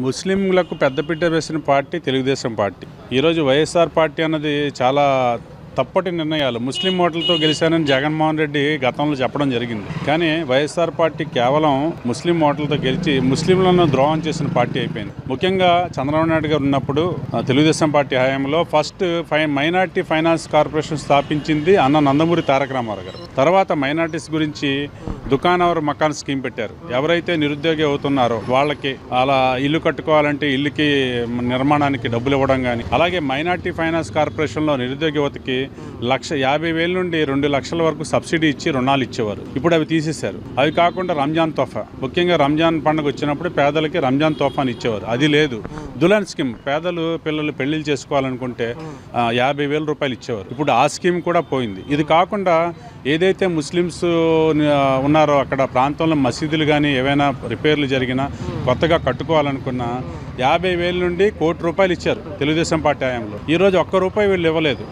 ముస్లింలకు పెద్దపీట వేసిన పార్టీ తెలుగుదేశం పార్టీ. ఈరోజు వైఎస్ఆర్ పార్టీ అన్నది చాలా తప్పటి నిర్ణయాలు. ముస్లిం ఓట్లతో గెలిచానని జగన్మోహన్ రెడ్డి గతంలో చెప్పడం జరిగింది. కానీ వైఎస్ఆర్ పార్టీ కేవలం ముస్లిం ఓట్లతో గెలిచి ముస్లింలను ద్రోహం చేసిన పార్టీ అయిపోయింది. ముఖ్యంగా చంద్రబాబు నాయుడు గారు ఉన్నప్పుడు తెలుగుదేశం పార్టీ హయాంలో ఫస్ట్ మైనార్టీ ఫైనాన్స్ కార్పొరేషన్ స్థాపించింది అన్న నందమూరి తారక రామారావు గారు. తర్వాత మైనార్టీస్ గురించి దుకాణవర్ మకాన్ స్కీమ్ పెట్టారు. ఎవరైతే నిరుద్యోగి అవుతున్నారో వాళ్ళకి అలా ఇల్లు కట్టుకోవాలంటే ఇల్లుకి నిర్మాణానికి డబ్బులు ఇవ్వడం కానీ, అలాగే మైనార్టీ ఫైనాన్స్ కార్పొరేషన్లో నిరుద్యోగ యువతకి 1,50,000 నుండి 2 లక్షల వరకు సబ్సిడీ ఇచ్చి రుణాలు ఇచ్చేవారు. ఇప్పుడు అవి తీసేశారు. అవి కాకుండా రంజాన్ తోఫా, ముఖ్యంగా రంజాన్ పండుగ వచ్చినప్పుడు పేదలకి రంజాన్ తోఫాని ఇచ్చేవారు. అది లేదు. దుల్హన్ స్కీమ్, పిల్లలు పెళ్లిళ్ళు చేసుకోవాలనుకుంటే 50,000 రూపాయలు ఇచ్చేవారు. ఇప్పుడు ఆ స్కీమ్ కూడా పోయింది. ఇది కాకుండా ఏదైతే ముస్లిమ్స్ ఉన్నారో అక్కడ ప్రాంతంలో మసీదులు కానీ ఏవైనా రిపేర్లు జరిగినా కొత్తగా కట్టుకోవాలనుకున్నా 50,000 నుండి ₹1,00,00,000 ఇచ్చారు తెలుగుదేశం పార్టీ హయాంలో. ఈరోజు ₹1 వీళ్ళు ఇవ్వలేదు.